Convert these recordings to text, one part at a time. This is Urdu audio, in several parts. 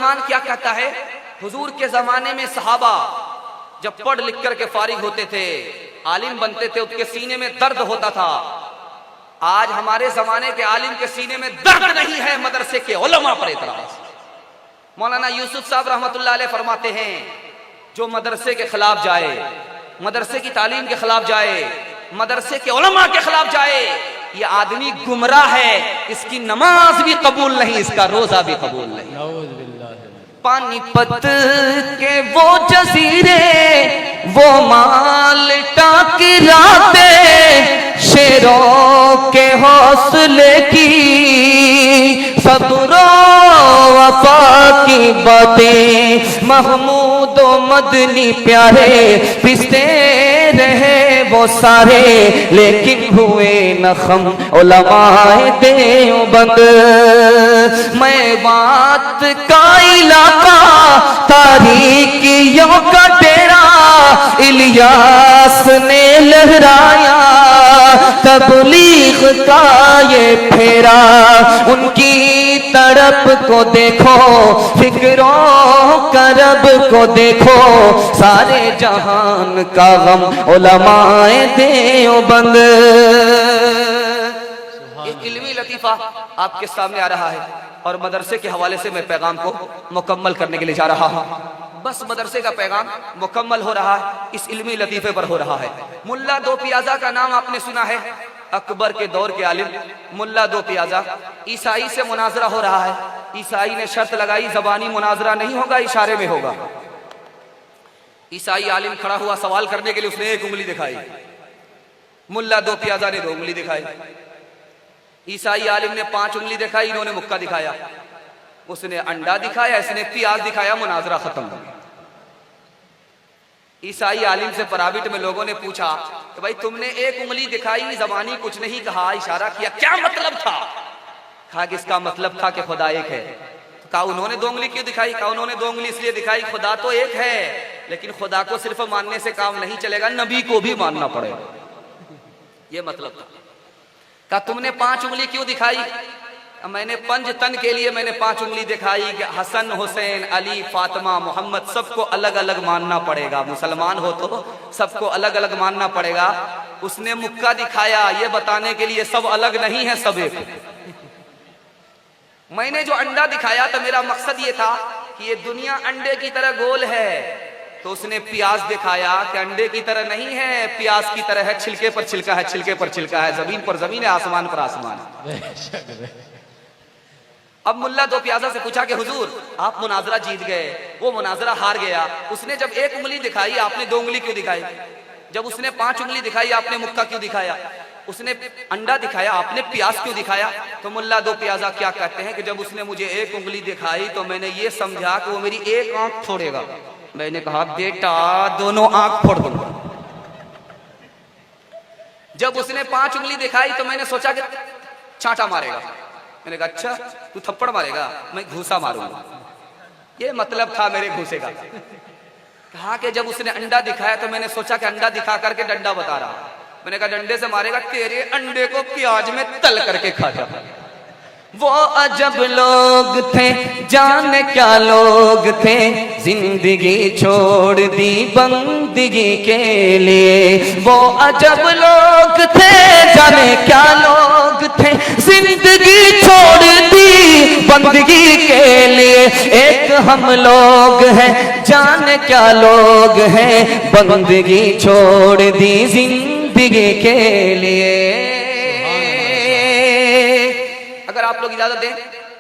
قرآن کیا کہتا ہے؟ حضور کے زمانے میں صحابہ جب پڑھ لکھ کر کے فارغ ہوتے تھے، عالم بنتے تھے، اس کے سینے میں درد ہوتا تھا۔ آج ہمارے زمانے کے عالم کے سینے میں درد نہیں ہے، مدرسے کے علماء پر اعتراض۔ مولانا یوسف صاحب رحمۃ اللہ علیہ فرماتے ہیں جو مدرسے کے خلاف جائے، مدرسے کی تعلیم کے خلاف جائے، مدرسے کے علماء کے خلاف جائے، یہ آدمی گمراہ ہے، اس کی نماز بھی قبول نہیں، اس کا روزہ بھی قبول نہیں۔ پانی پت کے وہ جزیرے، وہ مالٹا کی راتیں، شیروں کے حوصلے کی، صبر و وفا کی باتیں، محمود و مدنی پیارے پستے رہے وہ سارے، لیکن ہوئے نخم علماء دیوبند۔ میں بات کا علاقہ تاریکیوں کا ڈیرا، الیاس نے لہرایا تبلیغ کا یہ پھیرا، ان کی تڑپ کو دیکھو، فکروں کرب کو دیکھو، سارے جہان کا غم علماء دیوبند۔ ایک علمی لطیفہ آپ کے سامنے آ رہا ہے، اور مدرسے کے حوالے سے میں پیغام کو مکمل کرنے کے لیے جا رہا ہوں۔ بس مدرسے کا پیغام مکمل ہو رہا ہے، اس علمی لطیفے پر ہو رہا ہے۔ ملا دو پیازہ کا نام آپ نے سنا ہے، اکبر کے دور کے عالم ملا دو پیازہ۔ عیسائی سے مناظرہ ہو رہا ہے، عیسائی نے شرط لگائی زبانی مناظرہ نہیں ہوگا، اشارے میں ہوگا۔ عیسائی عالم کھڑا ہوا سوال کرنے کے لیے، اس نے ایک انگلی دکھائی، ملا دو پیازہ نے دو انگلی دکھائی، عیسائی عالم نے 5 انگلی دکھائی، انہوں نے مکہ دکھایا، اس نے انڈا دکھایا، اس نے پیاز دکھایا، مناظرہ ختم ہو گیا۔ عیسائی عالم سے پرابٹ میں لوگوں نے پوچھا کہ بھائی تم نے ایک انگلی دکھائی، زبانی کچھ نہیں کہا، اشارہ کیا، کیا مطلب تھا؟ کہا کہ اس کا مطلب تھا کہ خدا ایک ہے۔ کہا انہوں نے 2 انگلی کیوں دکھائی؟ کہا انہوں نے 2 انگلی اس لیے دکھائی، خدا تو ایک ہے، لیکن خدا کو صرف ماننے سے کام نہیں چلے گا، نبی کو بھی ماننا پڑے گا، یہ مطلب تھا۔ کہا تم نے 5 انگلی کیوں دکھائی؟ میں نے 5 تن کے لیے میں نے 5 انگلی دکھائی کہ حسن، حسین، علی، فاطمہ، محمد سب کو الگ الگ ماننا پڑے گا، مسلمان ہو تو سب کو الگ الگ ماننا پڑے گا۔ اس نے مکہ دکھایا یہ بتانے کے لیے سب الگ نہیں ہے، سب ایک۔ میں نے جو انڈا دکھایا تو میرا مقصد یہ تھا کہ یہ دنیا انڈے کی طرح گول ہے، تو اس نے پیاز دکھایا کہ انڈے کی طرح نہیں ہے، پیاز کی طرح ہے، چھلکے پر چھلکا ہے، چھلکے پر چھلکا ہے، زمین پر زمین ہے، آسمان پر آسمان ہے۔ اب ملا دو پیازہ سے پوچھا کہ حضور آپ مناظرہ جیت گئے، وہ مناظرہ ہار گیا، اس نے جب 1 انگلی دکھائی آپ نے 2 انگلی کیوں دکھائی؟ جب اس نے 5 انگلی دکھائی آپ نے مکہ کیوں دکھایا؟ اس نے انڈا دکھایا آپ نے پیاز کیوں دکھایا؟ تو ملا دو پیازہ کیا کہتے ہیں کہ جب اس نے مجھے 1 انگلی دکھائی تو میں نے یہ سمجھا کہ وہ میری 1 آنکھ پھوڑے گا۔ میں نے کہا بیٹا دونوں آنکھ پھوڑ دوں گا۔ جب اس نے 5 انگلی دکھائی تو میں نے سوچا کہ چھانٹا مارے گا، میں نے کہا اچھا تو تھپڑ مارے گا، میں گھوسا ماروں گا، یہ مطلب تھا میرے گھوسے کا۔ کہا کہ جب اس نے انڈا دکھایا تو میں نے سوچا کہ انڈا دکھا کر کے ڈنڈا بتا رہا، میں نے کہا ڈنڈے سے مارے گا، تیرے انڈے کو پیاز میں تل کر کے کھا جا۔ وہ عجب لوگ تھے جانے کیا لوگ تھے، زندگی چھوڑ دی بندگی کے لیے۔ وہ عجب لوگ تھے جانے کیا لوگ تھے، زندگی چھوڑ دی بندگی کے لیے۔ ایک ہم لوگ ہیں جانے کیا لوگ ہیں، بندگی چھوڑ دی زندگی کے لیے۔ اگر آپ لوگ اجازت دیں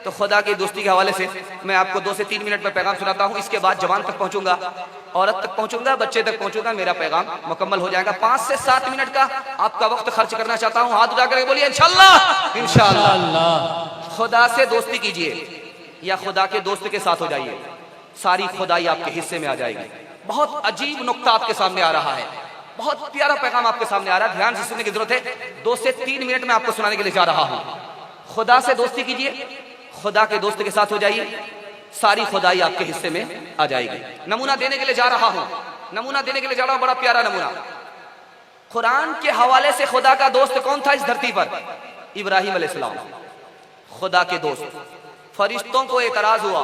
تو خدا کی دوستی کے حوالے سے میں آپ کو 2 سے 3 منٹ میں پیغام سناتا ہوں، اس کے بعد جوان تک پہنچوں گا، عورت تک پہنچوں گا، بچے تک پہنچوں گا، میرا پیغام مکمل ہو جائے گا۔ 5 سے 7 منٹ کا آپ کا وقت خرچ کرنا چاہتا ہوں، ہاتھ اٹھا کر بولیے انشاءاللہ، انشاءاللہ۔ خدا سے دوستی کیجئے یا خدا کے دوست کے ساتھ ہو جائیے، ساری خدائی آپ کے حصے میں آ جائے گی۔ بہت عجیب نقطہ آپ کے سامنے آ رہا ہے، بہت پیارا پیغام آپ کے سامنے آ رہا ہے، دھیان سے سننے کی ضرورت ہے۔ 2 سے 3 منٹ میں آپ کو سنانے کے لیے جا رہا ہوں۔ خدا سے دوستی کیجئے، خدا کے دوست کے ساتھ ہو جائیے، ساری خدائی آپ کے حصے میں آ جائے گی۔ نمونہ دینے کے لیے جا رہا ہوں، نمونہ دینے کے لیے جا رہا ہوں، بڑا پیارا نمونہ۔ قرآن کے حوالے سے خدا کا دوست کون تھا اس دھرتی پر؟ ابراہیم علیہ السلام، خدا کے دوست۔ فرشتوں کو اعتراض ہوا،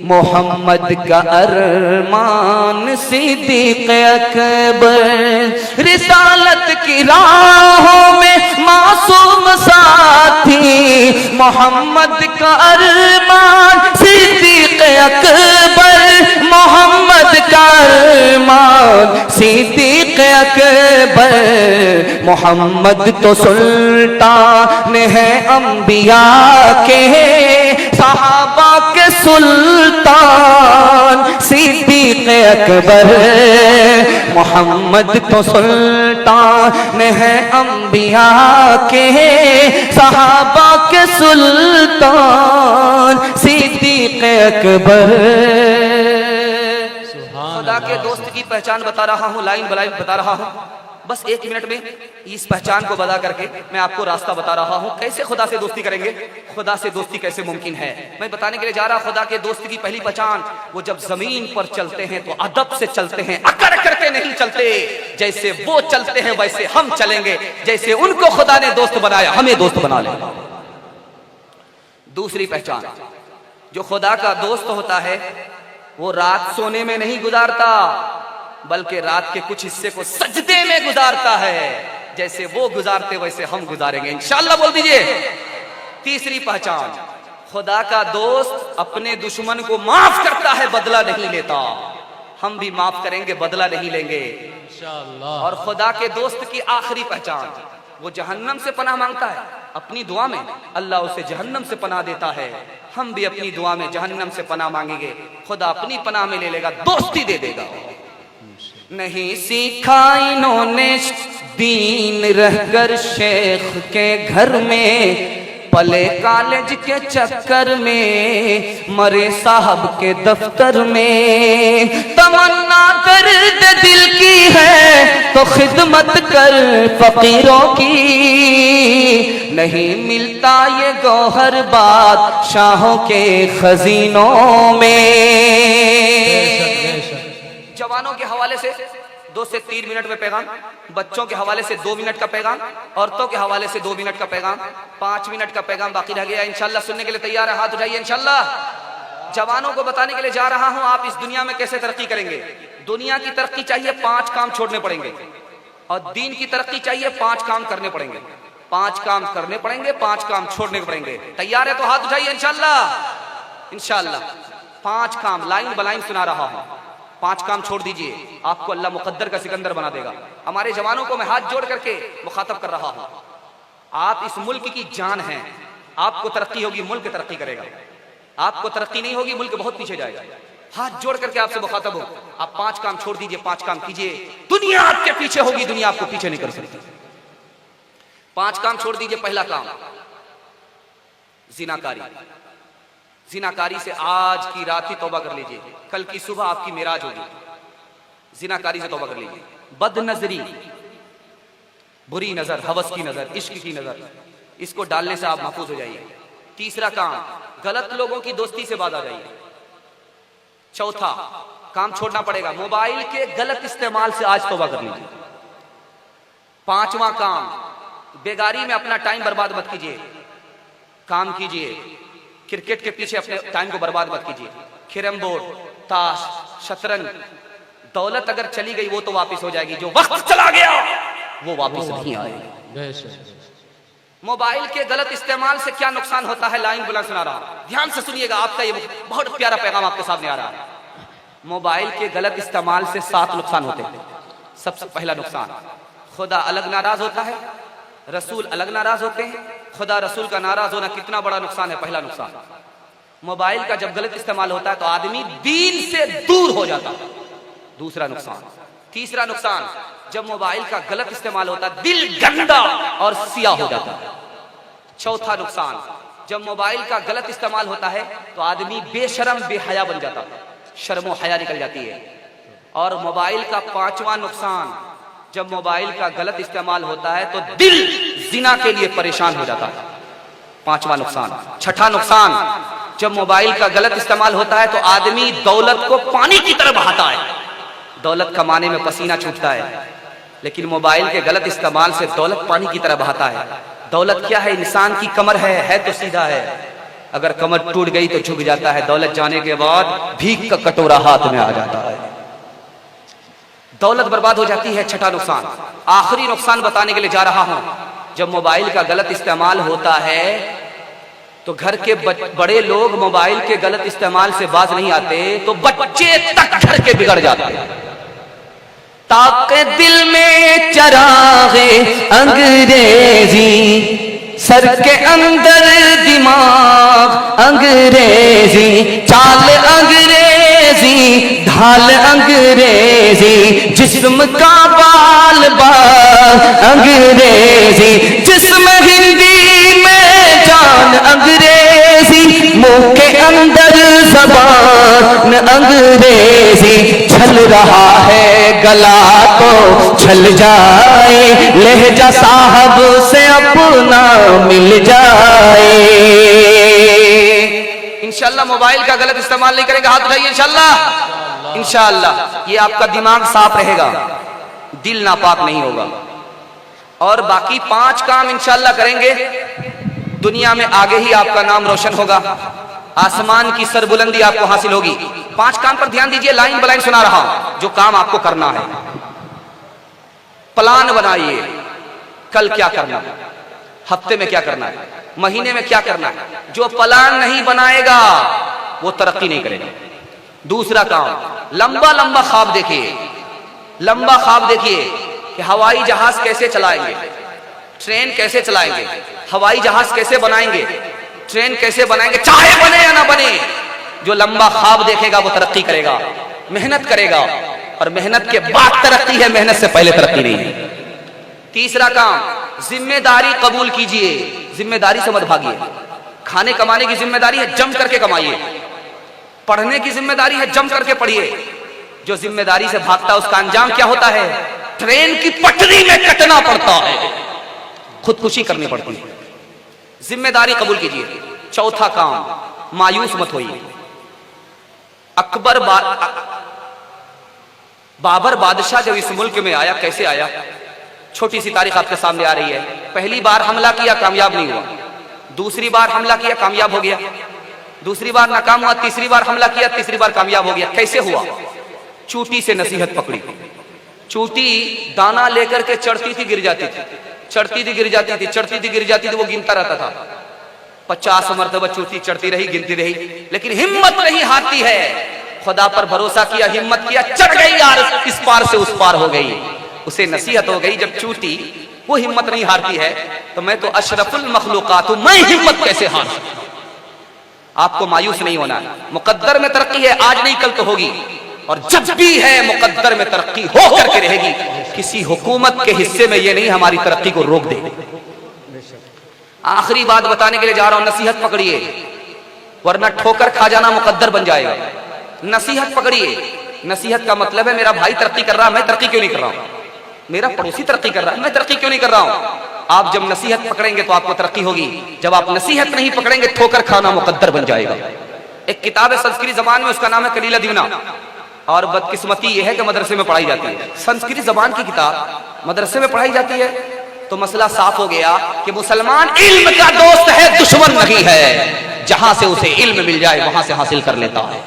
محمد کا ارمان صدیق اکبر، رسالت کی راہوں میں معصوم ساتھی، محمد کا ارمان صدیق اکبر، محمد کا ارمان صدیق اکبر، محمد تو سلطان ہے انبیاء کے، صحابہ کے سلطان صدیق اکبر، محمد تو سلطان ہے انبیاء کے، صحابہ کے سلطان صدیق اکبر۔ خدا کے دوست کی پہچان بتا رہا ہوں، لائن بلائن بتا رہا ہوں، بس ایک منٹ میں اس پہچان کو بتا کر کے میں آپ کو راستہ بتا رہا ہوں کیسے خدا سے دوستی کریں گے، خدا سے دوستی کیسے ممکن ہے۔ میں بتانے کے لیے جا رہا خدا کے دوست کی پہلی پہچان، وہ جب زمین پر چلتے ہیں تو ادب سے چلتے ہیں، اکڑ کر کے نہیں چلتے، جیسے وہ چلتے ہیں ویسے ہم چلیں گے، جیسے ان کو خدا نے دوست بنایا ہمیں دوست بنا لیں۔ دوسری پہچان، جو خدا کا دوست ہوتا ہے وہ رات سونے میں نہیں گزارتا بلکہ رات کے کچھ حصے کو سجدے میں گزارتا ہے، جیسے وہ گزارتے ویسے ہم گزاریں گے انشاءاللہ، بول دیجئے۔ تیسری پہچان، خدا کا دوست اپنے دشمن کو معاف کرتا ہے، بدلہ نہیں لیتا، ہم بھی معاف کریں گے، بدلہ نہیں لیں گے انشاءاللہ۔ اور خدا کے دوست کی آخری پہچان، وہ جہنم سے پناہ مانگتا ہے، اپنی دعا میں اللہ اسے جہنم سے پناہ دیتا ہے، ہم بھی اپنی دعا میں جہنم سے پناہ مانگیں گے، خدا اپنی پناہ میں لے لے گا، دوستی دے دے گا۔ نہیں سیکھا انہوں نے دین رہ کر شیخ کے گھر میں، پلے کالج کے چکر میں، مرے صاحب کے دفتر میں، تمنا درد دل کی ہے تو خدمت کر فقیروں کی، نہیں ملتا یہ گوہر بادشاہوں کے خزینوں میں۔ جوانوں کے حوالے سے 2 سے 3 منٹ میں پیغام، بچوں کے حوالے سے 2 منٹ کا پیغام، عورتوں کے حوالے سے 2 منٹ کا پیغام، 5 منٹ کا پیغام باقی رہ گیا، انشاءاللہ سننے کے لیے تیار ہے؟ ہاتھ اٹھائیے انشاءاللہ۔ جوانوں کو بتانے کے لیے جا رہا ہوں آپ اس دنیا میں کیسے ترقی کریں گے۔ دنیا کی ترقی چاہیے 5 کام چھوڑنے پڑیں گے، اور دین کی ترقی چاہیے 5 کام کرنے پڑیں گے، 5 کام کرنے پڑیں گے، 5 کام چھوڑنے پڑیں گے۔ تیار ہے تو ہاتھ اٹھائیے انشاءاللہ۔ انشاءاللہ 5 کام لائن بلائن سنا رہا ہوں، 5 کام چھوڑ دیجئے، آپ کو اللہ مقدر کا سکندر بنا دے گا۔ ہمارے جوانوں کو میں ہاتھ جوڑ کر کے مخاطب کر رہا ہوں، آپ اس ملک کی جان ہیں، آپ کو ترقی ہوگی ملک ترقی کرے گا، آپ کو ترقی نہیں ہوگی ملک بہت پیچھے جائے گا۔ ہاتھ جوڑ کر کے آپ سے مخاطب ہوں، آپ 5 کام چھوڑ دیجئے، 5 کام کیجئے، دنیا آپ کے پیچھے ہوگی، دنیا آپ کو پیچھے نہیں کر سکتی۔ 5 کام چھوڑ دیجئے۔ پہلا کام زناکاری، زناکاری سے آج کی رات ہی توبہ کر لیجئے، کل کی صبح آپ کی معراج ہوگی، زناکاری سے توبہ کر لیجئے۔ بد نظری، بری نظر، ہوس کی نظر، عشق کی نظر، اس کو ڈالنے سے آپ محفوظ ہو جائیے۔ تیسرا کام، غلط لوگوں کی دوستی سے باز آ جائیے۔ چوتھا کام چھوڑنا پڑے گا، موبائل کے غلط استعمال سے آج توبہ کر لیجئے۔ 5واں کام، بیگاری میں اپنا ٹائم برباد مت کیجئے، کام کیجئے، کرکٹ کے پیچھے اپنے ٹائم کو برباد مت کیجئے۔ کیرم بورڈ، تاش، شطرنج، دولت اگر چلی گئی وہ تو واپس ہو جائے گی، جو وقت چلا گیا وہ واپس نہیں آئے گی۔ موبائل کے غلط استعمال سے کیا نقصان ہوتا ہے، لائن بلند سنا رہا ہوں، دھیان سے سنیے گا، آپ کا یہ بہت پیارا پیغام آپ کے سامنے آ رہا ہے۔ موبائل کے غلط استعمال سے 7 نقصان ہوتے ہیں۔ سب سے پہلا نقصان، خدا الگ ناراض ہوتا ہے، رسول الگ ناراض ہوتے ہیں، خدا رسول کا ناراض ہونا کتنا بڑا نقصان ہے۔ پہلا نقصان، موبائل کا جب غلط استعمال ہوتا ہے تو آدمی دین سے دور ہو جاتا ہے۔ دوسرا نقصان۔ تیسرا نقصان، جب موبائل کا غلط استعمال ہوتا ہے دل گندا اور سیاہ ہو جاتا ہے۔ چوتھا نقصان، جب موبائل کا غلط استعمال ہوتا ہے تو آدمی بے شرم بے حیا بن جاتا ہے، شرم و حیا نکل جاتی ہے۔ اور موبائل کا 5واں نقصان، جب موبائل کا غلط استعمال ہوتا ہے تو دل زنا کے لیے پریشان ہو جاتا ہے، 5واں نقصان۔ چھٹا نقصان، جب موبائل کا غلط استعمال ہوتا ہے تو آدمی دولت کو پانی کی طرح بہاتا ہے، دولت کمانے میں پسینہ چھوٹتا ہے، لیکن موبائل کے غلط استعمال سے دولت پانی کی طرح بہاتا ہے۔ دولت کیا ہے؟ انسان کی کمر ہے تو سیدھا ہے، اگر کمر ٹوٹ گئی تو جھک جاتا ہے، دولت جانے کے بعد بھیک کا کٹورا ہاتھ میں آ جاتا ہے، دولت برباد ہو جاتی ہے۔ چھٹا نقصان، آخری نقصان بتانے کے لیے جا رہا ہوں، جب موبائل کا غلط استعمال ہوتا ہے تو گھر کے بڑے لوگ موبائل کے غلط استعمال سے باز نہیں آتے تو بچے تک گھر کے بگڑ جاتے ہیں۔ تاکہ دل میں چراغ انگریزی، سر کے اندر دماغ انگریزی، چال انگریزی، ڈھال انگریزی، جسم کا بال بال انگریزی، جسم ہندی میں جان انگریزی، منہ کے اندر زبان انگریزی، چھل رہا ہے گلا تو چھل جائے، لہجہ صاحب سے اپنا مل جائے۔ انشاءاللہ موبائل کا غلط استعمال نہیں کریں گے، ہاتھ اٹھائیے انشاءاللہ۔ انشاءاللہ یہ آپ کا دماغ صاف رہے گا، دل ناپاک نہیں ہوگا، اور باقی 5 کام انشاءاللہ کریں گے، دنیا میں آگے ہی آپ کا نام روشن ہوگا، آسمان کی سربلندی آپ کو حاصل ہوگی۔ 5 کام پر دھیان دیجئے، لائن بلائن سنا رہا ہوں جو کام آپ کو کرنا ہے۔ پلان بنائیے، کل کیا کرنا ہے، ہفتے میں کیا کرنا ہے، مہینے میں کیا کرنا ہے۔ جو پلان نہیں بنائے گا وہ ترقی نہیں کرے گا۔ دوسرا کام، لمبا لمبا خواب دیکھیے، لمبا خواب دیکھیے کہ ہوائی جہاز کیسے چلائیں گے، ٹرین کیسے چلائیں گے، ہوائی جہاز کیسے بنائیں گے، ٹرین کیسے بنائیں گے، چاہے بنے یا نہ بنے۔ جو لمبا خواب دیکھے گا وہ ترقی کرے گا، محنت کرے گا، اور محنت کے بعد ترقی ہے، محنت سے پہلے ترقی نہیں ہے۔ تیسرا کام، ذمہ داری قبول کیجئے، ذمہ داری سے مت بھاگیے۔ کھانے کمانے کی ذمہ داری ہے، جم کر کے کمائیے۔ پڑھنے کی ذمہ داری ہے، جم کر کے پڑھیے۔ جو ذمہ داری سے بھاگتا ہے اس کا انجام کیا ہوتا ہے؟ ٹرین کی پٹری میں کٹنا پڑتا ہے، خودکشی کرنی پڑتی ہے۔ ذمہ داری قبول کیجئے۔ چوتھا کام، مایوس مت ہوئیے۔ بابر بادشاہ جب اس ملک میں آیا، کیسے آیا؟ چھوٹی سی تاریخ آپ کے سامنے آ رہی ہے۔ پہلی بار حملہ کیا، کامیاب نہیں ہوا۔ دوسری بار حملہ کیا، کامیاب ہو گیا۔ دوسری بار ناکام ہوا، تیسری بار حملہ کیا، تیسری بار کامیاب ہو گیا۔ کیسے ہوا؟ چوٹی سے نصیحت پکڑی۔ چوٹی دانا لے کر کے چڑھتی تھی، گر جاتی تھی، چڑھتی تھی، گر جاتی تھی، چڑھتی تھی، گر جاتی تھی، وہ گنتا رہتا تھا۔ 50 مرتبہ چوٹی چڑھتی رہی، گنتی رہی، لیکن ہمت نہیں ہارتی ہے۔ خدا پر بھروسہ کیا، ہمت کیا، چڑھ گئی یار، اس پار سے اس پار ہو گئی۔ اسے نصیحت ہو گئی، جب چوٹی وہ ہمت نہیں ہارتی ہے تو میں تو اشرف المخلوقات ہوں، میں ہمت کیسے ہار سکتا ہوں؟ آپ کو مایوس نہیں ہونا ہے، مقدر میں ترقی ہے، آج نہیں کل تو ہوگی، اور جب بھی ہے مقدر میں ترقی ہو کر کے رہے گی۔ کسی حکومت کے حصے میں یہ نہیں ہماری ترقی کو روک دے۔ آخری بات بتانے کے لیے جا رہا ہوں، نصیحت پکڑیے ورنہ ٹھوکر کھا جانا مقدر بن جائے گا۔ نصیحت پکڑیے۔ نصیحت کا مطلب ہے میرا بھائی ترقی کر رہا ہے، میں ترقی کیوں نہیں کر رہا ہوں؟ میرا پڑوسی ترقی کر رہا ہے، میں ترقی کیوں نہیں کر رہا ہوں؟ آپ جب نصیحت پکڑیں گے تو آپ کو ترقی ہوگی، جب آپ نصیحت نہیں پکڑیں گے ٹھوکر کھانا مقدر بن جائے گا۔ ایک کتاب ہے سنسکرت زبان میں، اس کا نام ہے کلیلہ دیونا، اور بدقسمتی یہ ہے کہ مدرسے میں پڑھائی جاتی ہے۔ سنسکرت زبان کی کتاب مدرسے میں پڑھائی جاتی ہے تو مسئلہ صاف ہو گیا کہ مسلمان علم کا دوست ہے، دشمن نہیں ہے۔ جہاں سے اسے علم مل جائے وہاں سے حاصل کر لیتا ہے۔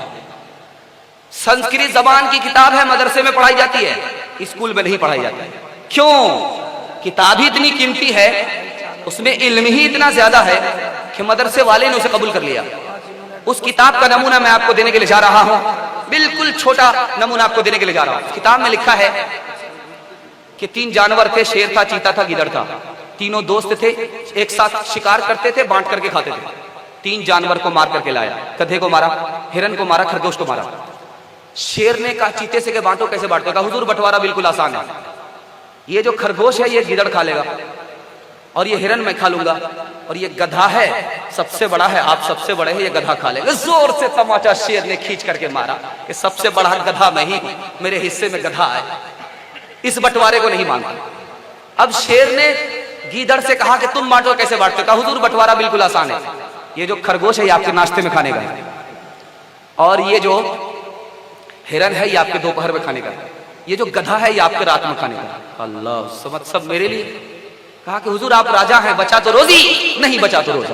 سنسکرت زبان کی کتاب ہے، مدرسے میں پڑھائی جاتی ہے، اسکول میں نہیں پڑھائی جاتی۔ کیوں؟ کتاب ہی اتنی قیمتی ہے، اس میں علم ہی اتنا زیادہ ہے کہ مدرسے والے نے اسے قبول کر لیا۔ اس کتاب کا نمونہ میں آپ کو دینے کے لیے جا رہا ہوں، بالکل چھوٹا نمونہ آپ کو دینے کے لیے جا رہا ہوں۔ کتاب میں لکھا ہے کہ 3 جانور تھے، شیر تھا، چیتا تھا، گیدڑ تھا۔ تینوں دوست تھے، ایک ساتھ شکار کرتے تھے، بانٹ کر کے کھاتے تھے۔ 3 جانور کو مار کر کے لایا، گدھے کو مارا، ہرن کو مارا، خرگوش کو مارا۔ شیر نے کہا چیتے سے کہ بانٹو، کیسے بانٹو؟ کہا حضور بٹوارا بالکل آسان ہے، یہ جو خرگوش ہے یہ گیدڑ کھا لے گا، اور یہ ہرن میں کھا لوں گا، اور یہ گدھا ہے سب سے بڑا ہے، آپ سب سے بڑے ہیں، یہ گدھا کھا لے گا۔ زور سے تماچا شیر نے کھینچ کر کے مارا کہ سب سے بڑا گدھا میں ہی ہوں، میرے حصے میں گدھا ہے، اس بٹوارے کو نہیں مانتا۔ اب شیر نے گیدڑ سے کہا کہ تم بانٹو، کیسے بانٹتے ہو؟ کہا حضور بٹوارا بالکل آسان ہے، یہ جو خرگوش ہے یہ آپ کے ناشتے میں کھانے کا ہے، اور یہ جو ہرن ہے یہ آپ کے دوپہر میں کھانے کا ہے، یہ جو گدھا ہے یہ آپ کے رات میں کھانے کا ہے۔ اللہ، سمجھ سب میرے لیے۔ کہا کہ حضور آپ راجا ہیں، بچا تو روزی، نہیں بچا تو روزہ۔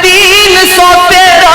313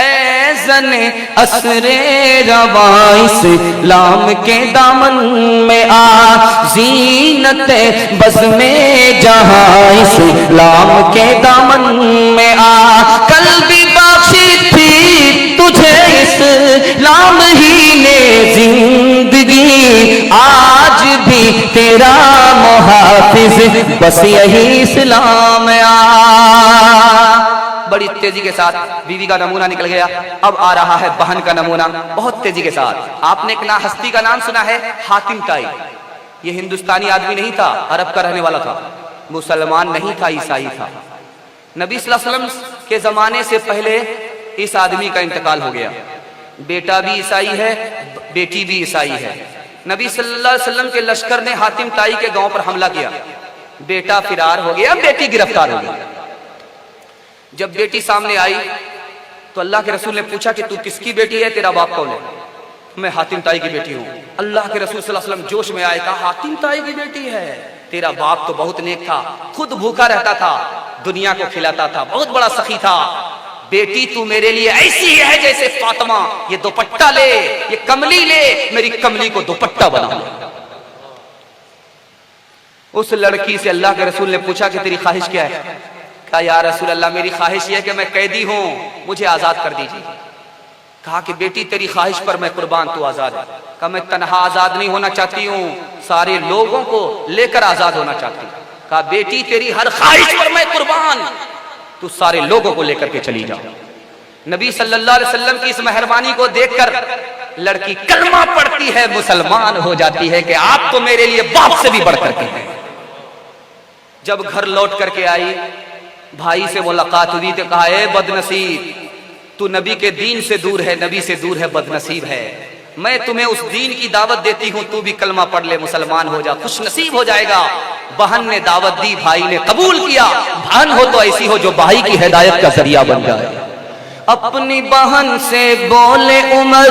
اے زن اسر رواں اسلام کے دامن میں آ، زینت بزم جہاں اسلام کے دامن میں آ، کل بھی بخشی تھی تجھے اسلام ہی نے زندگی، آج بھی تیرا محافظ بس یہی اسلام آ۔ بڑی تیزی کے ساتھ بیوی کا نمونہ نکل گیا، اب آ رہا ہے بہن کا نمونہ بہت تیزی کے ساتھ۔ آپ نے ایک ہستی کا نام سنا ہے، حاتم طائی۔ یہ ہندوستانی آدمی نہیں تھا، عرب کا رہنے والا تھا، مسلمان نہیں تھا، عیسائی تھا۔ نبی صلی اللہ علیہ وسلم کے زمانے سے پہلے اس آدمی کا انتقال ہو گیا، بیٹا بھی عیسائی ہے، بیٹی بھی عیسائی ہے۔ نبی صلی اللہ علیہ وسلم کے لشکر نے حاتم طائی کے گاؤں پر حملہ کیا، بیٹا فرار ہو گیا، بیٹی گرفتار ہو گئی۔ جب بیٹی سامنے آئی تو اللہ کے رسول نے پوچھا کہ تو کس کی بیٹی ہے، تیرا باپ کون ہے؟ میں حاتم طائی کی بیٹی ہوں۔ اللہ کے رسول صلی اللہ علیہ وسلم جوش میں آئے، کہا حاتم طائی کی بیٹی ہے، تیرا باپ تو بہت نیک تھا، خود بھوکا رہتا تھا، دنیا کو کھلاتا تھا، بہت بڑا سخی تھا، بیٹی تو میرے لیے ایسی ہے جیسے فاطمہ، یہ دوپٹہ لے، یہ کملی لے، میری کملی کو دوپٹہ بنا لے۔ اس لڑکی سے اللہ کے رسول نے پوچھا کہ تیری خواہش کیا ہے؟ کہا یا رسول اللہ میری خواہش یہ ہے کہ میں قیدی ہوں، مجھے آزاد کر دیجیے۔ کہا کہ بیٹی تیری خواہش پر میں قربان، تو آزاد ہے۔ کہا میں تنہا آزاد نہیں ہونا چاہتی ہوں، سارے لوگوں کو لے کر آزاد ہونا چاہتی ہوں۔ کہا بیٹی تیری ہر خواہش پر میں قربان، تو سارے لوگوں کو لے کر کے چلی جاؤ۔ نبی صلی اللہ علیہ وسلم کی اس مہربانی کو دیکھ کر لڑکی کلمہ پڑھتی ہے، مسلمان ہو جاتی ہے کہ آپ تو میرے لیے باپ سے بھی بڑھ کر کے ہیں۔ جب گھر لوٹ کر کے آئی، بھائی سے ملاقات ہوئی تو کہا اے بد نصیب، تو نبی کے دین سے دور ہے، نبی سے دور ہے، بد نصیب ہے، میں تمہیں اس دین کی دعوت دیتی ہوں، تو بھی کلمہ پڑھ لے، مسلمان ہو جا، خوش نصیب ہو جائے گا۔ بہن نے دعوت دی، بھائی نے قبول کیا۔ بہن ہو تو ایسی ہو جو بھائی کی ہدایت کا ذریعہ بن جائے۔ اپنی بہن سے بولے عمر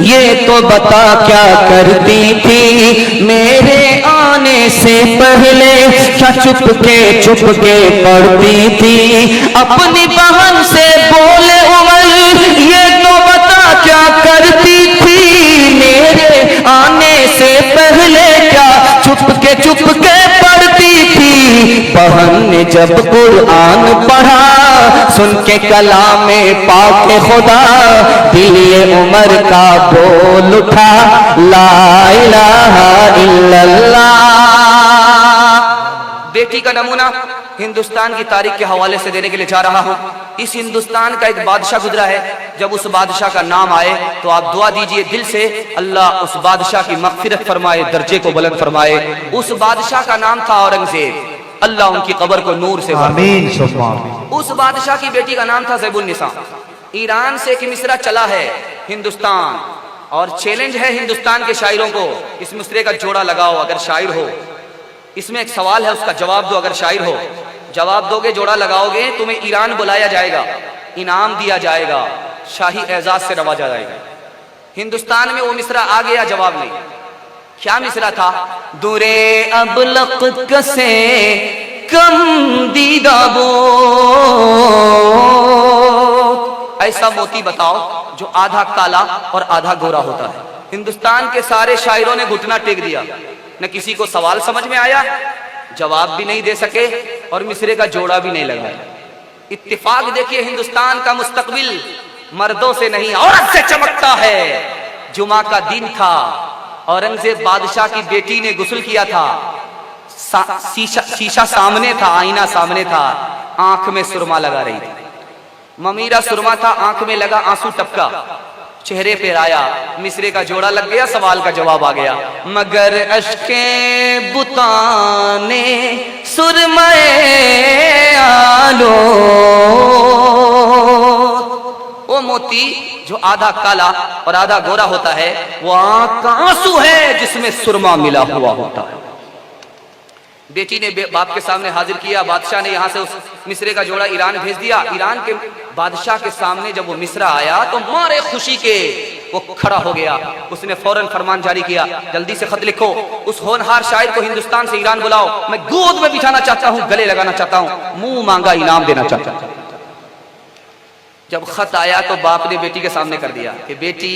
یہ تو بتا کیا کرتی تھی، میرے آنے سے پہلے کیا چپ کے پڑھتی تھی۔ اپنی بہن سے بولے عمر یہ تو بتا کیا کرتی تھی، میرے آنے سے پہلے کیا چپ کے پڑھتی تھی۔ بہن نے جب قرآن پڑھا سن کے کلام پاک خدا، دل عمر کا بول اٹھا لا الہ الا اللہ۔ بیٹی کا نمونہ ہندوستان کی تاریخ کے حوالے سے دینے کے لیے جا رہا ہوں۔ اس ہندوستان کا ایک بادشاہ گزرا ہے، جب اس بادشاہ کا نام آئے تو آپ دعا دیجئے دل سے، اللہ اس بادشاہ کی مغفرت فرمائے، درجے کو بلند فرمائے۔ اس بادشاہ کا نام تھا اورنگزیب، اللہ ان کی قبر کو نور سے بھر دے۔ اس بادشاہ کی بیٹی کا نام تھا زیب النساء۔ ایران سے ایک مصرع چلا ہے ہندوستان، اور چیلنج ہے ہندوستان کے شاعروں کو، اس مصرعے کا جوڑا لگاؤ اگر شاعر ہو۔ اس میں ایک سوال ہے، اس کا جواب دو اگر شاعر ہو۔ جواب دو گے، جوڑا لگاؤ گے، تمہیں ایران بلایا جائے گا، انعام دیا جائے گا، شاہی اعزاز سے نوازا جائے گا۔ ہندوستان میں وہ مصرع آ گیا، جواب نہیں۔ کیا مصرع تھا؟ دورے ابلق کسے کم دیدہ بو، ایسا موتی بتاؤ جو آدھا کالا اور آدھا گورا ہوتا ہے۔ ہندوستان کے سارے شاعروں نے گھٹنا ٹیک دیا، نہ کسی کو سوال سمجھ میں آیا، جواب بھی نہیں دے سکے، اور مصرعے کا جوڑا بھی نہیں لگایا۔ اتفاق دیکھیے، ہندوستان کا مستقبل مردوں سے نہیں عورت سے چمکتا ہے۔ جمعہ کا دن تھا، اورنگزیب بادشاہ کی بیٹی نے غسل کیا تھا، شیشہ سامنے تھا، آئینہ سامنے تھا، آنکھ میں سرما لگا رہی تھی، ممیرہ سرما تھا، آنکھ میں لگا، آنسو ٹپکا، چہرے پہ آیا، مصرعے کا جوڑا لگ گیا، سوال کا جواب آ گیا۔ مگر اشکیں بتانے سرمے آلو، وہ موتی جو آدھا کالا اور آدھا گورا ہوتا ہے، وہ آنکھ کا آنسو ہے جس میں سرما ملا ہوا ہوتا ہے۔ بیٹی نے باپ کے سامنے حاضر کیا، بادشاہ نے یہاں سے اس مصرعے کا جوڑا ایران بھیج دیا۔ ایران کے بادشاہ کے سامنے جب وہ مصرع آیا تو مارے خوشی کے وہ کھڑا ہو گیا، اس نے فوراً فرمان جاری کیا، جلدی سے خط لکھو، اس ہونہار شاعر کو ہندوستان سے ایران بلاؤ، میں گود میں بٹھانا چاہتا ہوں، گلے لگانا چاہتا ہوں، منہ مانگا انعام دینا چاہتا ہوں۔ جب خط آیا تو باپ نے بیٹی کے سامنے کر دیا کہ بیٹی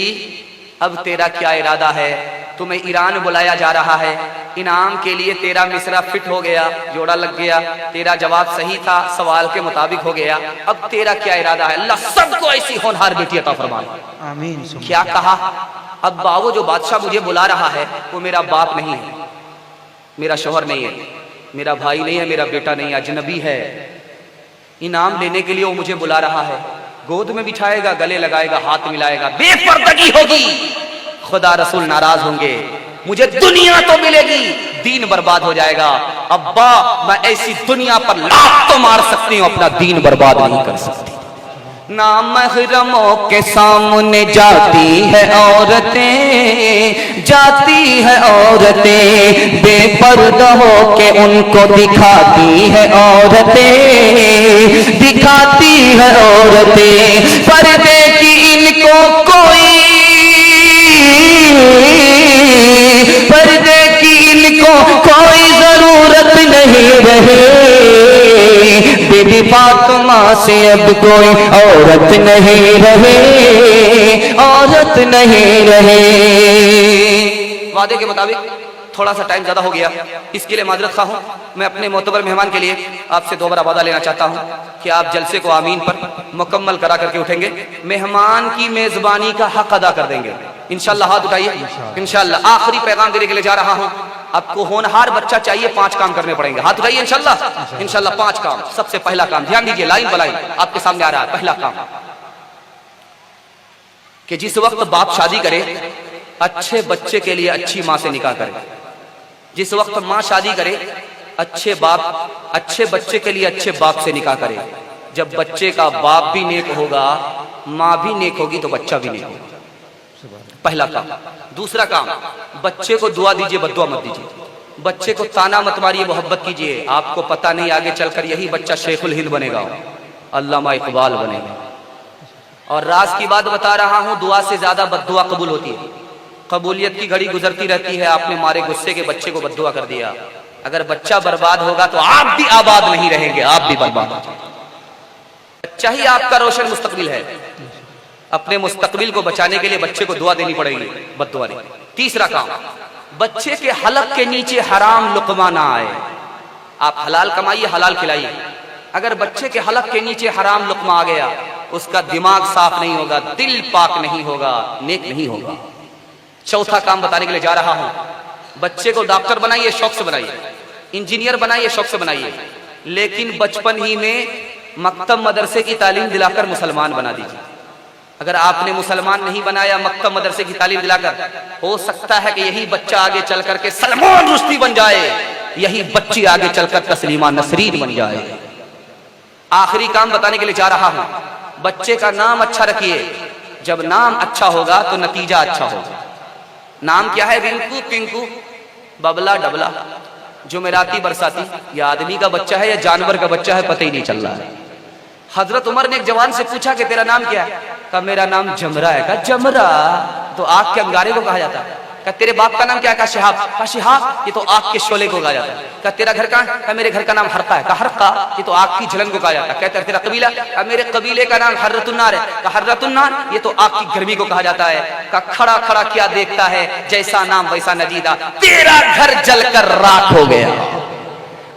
اب تیرا کیا ارادہ ہے؟ تمہیں ایران بلایا جا رہا ہے، انعام کے لیے تیرا مصرع فٹ ہو گیا، جوڑا لگ گیا، تیرا جواب صحیح تھا، سوال کے مطابق ہو گیا، اب تیرا کیا ارادہ ہے؟ اللہ سب کو ایسی ہونہار بیٹی عطا فرمائے۔ آمین۔ کیا کہا؟ ابا وہ جو بادشاہ مجھے بلا رہا ہے وہ میرا باپ نہیں ہے، میرا شوہر نہیں ہے، میرا بھائی نہیں ہے، میرا بیٹا نہیں ہے، اجنبی ہے۔ انعام لینے کے لیے وہ مجھے بلا رہا ہے، گود میں بٹھائے گا، گلے لگائے گا، ہاتھ ملائے گا، بے پردگی ہوگی، خدا رسول ناراض ہوں گے، مجھے دنیا تو ملے گی، دین برباد ہو جائے گا۔ ابا میں ایسی دنیا پر لاکھ تو مار سکتی ہوں، اپنا دین برباد نہیں کر سکتی۔ نامحرموں کے سامنے جاتی ہے عورتیں، جاتی ہے عورتیں، بے پردہ ہو کے ان کو دکھاتی ہے عورتیں، دکھاتی ہے عورتیں، پردے کی ان کو کوئی، پردے کی ان کو کوئی ضرورت نہیں رہی، بی بی فاطمہ سے اب کوئی عورت نہیں رہے، عورت نہیں رہے۔ وعدے کے مطابق تھوڑا سا ٹائم زیادہ ہو گیا، اس کے لیے معذرت خواہ ہوں۔ میں اپنے معتبر مہمان کے لیے آپ سے دوبارہ وعدہ لینا چاہتا ہوں کہ آپ جلسے کو آمین پر مکمل کرا کر کے اٹھیں گے، مہمان کی میزبانی کا حق ادا کر دیں گے انشاءاللہ۔ ہاتھ اٹھائیے انشاءاللہ۔ آخری پیغام دینے کے لیے جا رہا ہوں، آپ کو ہونہار بچہ چاہیے، 5 کام کرنے پڑیں گے۔ ہاتھ اٹھائیے انشاءاللہ انشاءاللہ 5 کام۔ سب سے پہلا کام، دھیان دیجیے، لائن بلائن آپ کے سامنے آ رہا ہے۔ پہلا کام کہ جس وقت باپ شادی کرے، اچھے بچے کے لیے اچھی ماں سے نکاح کرے۔ جس وقت ماں شادی کرے، اچھے بچے کے لیے اچھے باپ سے نکاح کرے۔ جب بچے کا باپ بھی نیک ہوگا، ماں بھی نیک ہوگی تو بچہ بھی نیک ہوگا۔ پہلا کام۔ دوسرا کام، بچے کو دعا دیجیے، بددعا مت دیجیے۔ بچے کو تانا مت ماریے، محبت کیجیے۔ آپ کو پتہ نہیں آگے چل کر یہی بچہ شیخ الہند بنے گا، علامہ اقبال بنے گا۔ اور راز کی بات بتا رہا ہوں، دعا سے زیادہ بددعا قبول ہوتی ہے۔ قبولیت کی گھڑی گزرتی رہتی ہے، آپ نے مارے غصے کے بچے کو بددعا کر دیا، اگر بچہ برباد ہوگا تو آپ بھی آباد نہیں رہیں گے، آپ بھی برباد ہو جائیں گے۔ بچہ ہی آپ کا روشن مستقبل ہے۔ اپنے مستقبل کو بچانے کے لیے بچے کو دعا دینی پڑے گی، بددعا نہیں۔ تیسرا کام، بچے کے حلق کے نیچے حرام لقمہ نہ آئے۔ آپ حلال کمائیے، حلال کھلائیے۔ اگر بچے کے حلق کے نیچے حرام لقمہ آ گیا، اس کا دماغ صاف نہیں ہوگا، دل پاک نہیں ہوگا، نیک نہیں ہوگا۔ چوتھا کام بتانے کے لیے جا رہا ہوں، بچے کو ڈاکٹر بنائیے، شوق سے بنائیے، انجینئر بنائیے، شوق سے بنائیے، لیکن بچپن ہی میں مکتب مدرسے کی تعلیم دلا کر مسلمان بنا دیجیے۔ اگر آپ نے مسلمان نہیں بنایا، مکتب مدرسے کی تعلیم دلا کر، ہو سکتا ہے کہ یہی بچہ آگے چل کر کے سلمان رشدی بن جائے، یہی بچی آگے چل کر تسلیمہ نسرین بن جائے۔ آخری کام بتانے کے لیے جا رہا ہوں، بچے کا نام اچھا رکھیے۔ جب نام اچھا ہوگا تو نتیجہ اچھا ہوگا۔ نام کیا ہے؟ رنکو، پنکو، ببلا، ڈبلا، جمعراتی، برساتی۔ یہ آدمی کا بچہ ہے یا جانور کا بچہ ہے، پتہ ہی نہیں چل رہا ہے۔ حضرت عمر نے ایک جوان سے پوچھا کہ تیرا نام کیا ہے؟ کہا میرا نام جمرہ ہے۔ کہا جمرہ تو آگ کے انگارے کو کہا جاتا ہے۔ کہا تیرے باپ کا نام کیا ہے؟ کہا شہاب۔ کہا شہاب یہ تو آگ کے شعلے کو کہا جاتا ہے۔ کہا تیرا گھر کہاں ہے؟ کہا میرے گھر کا نام حرقہ ہے۔ کہا حرقہ یہ تو آگ کی جلن کو کہا جاتا ہے۔ کہتا ہے تیرا قبیلہ؟ کہا میرے قبیلے کا نام حرۃ النار ہے۔ کہا حرۃ النار یہ تو آگ کی گرمی کو کہا جاتا ہے۔ کہا کھڑا کھڑا کیا دیکھتا ہے، جیسا نام ویسا نجیدہ، تیرا گھر جل کر راکھ ہو گیا۔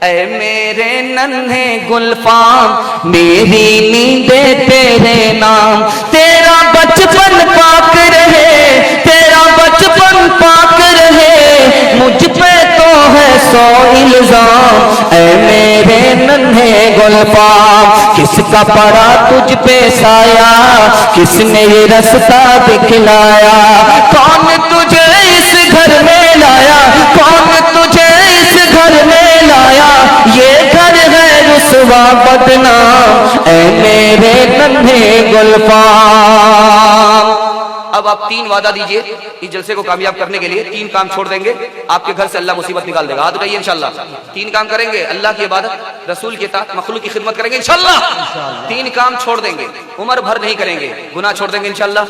اے میرے ننھے گلفام، میری نیندیں تیرے نام، تیرا بچپن پاک رہے، تیرا بچپن پاک رہے، مجھ پہ تو ہے 100 الزام۔ اے میرے ننھے گلفام، کس کا پڑا تجھ پہ سایہ، کس نے یہ رستہ دکھلایا، کون تجھے اس گھر میں لایا، کون تجھے اس گھر میں لایا، یہ گھر ہے رسوا بدنام۔ اے میرے ننھے گلفام۔ اب آپ 3 وعدہ دیجئے اس جلسے کو کامیاب کرنے کے لیے۔ 3 کام چھوڑ دیں گے، آپ کے گھر سے اللہ مصیبت نکال دے گا۔ ہاتھ اٹھائیے انشاءاللہ۔ 3 کام کریں گے، اللہ کی عبادت، رسول کی اطاعت، مخلوق کی خدمت کریں گے انشاءاللہ۔ 3 کام چھوڑ دیں گے، عمر بھر نہیں کریں گے، گناہ چھوڑ دیں گے انشاءاللہ،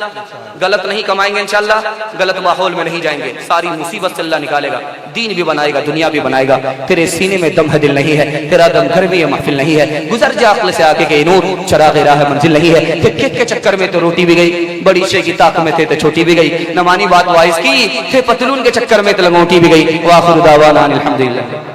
غلط نہیں کمائیں گے انشاءاللہ، غلط ماحول میں نہیں جائیں گے، ساری مصیبت سے اللہ نکالے گا۔ دین بھی بنائے گا دنیا بھی بنائے گا. تیرے سینے میں دم ہے دل نہیں ہے, تیرا دم گھر میں یہ محفل نہیں ہے. گزر جا عقل سے آگے کہ نور چراغ راہ منزل نہیں ہے. کہ کیک کے چکر میں تو روٹی بھی گئی, بڑی شے کی طاق میں تھے تو چھوٹی بھی گئی. نمانی بات وائز کی تھے پتلون کے چکر میں تو لنگوٹی بھی گئی. وآخر دعوانا الحمدللہ.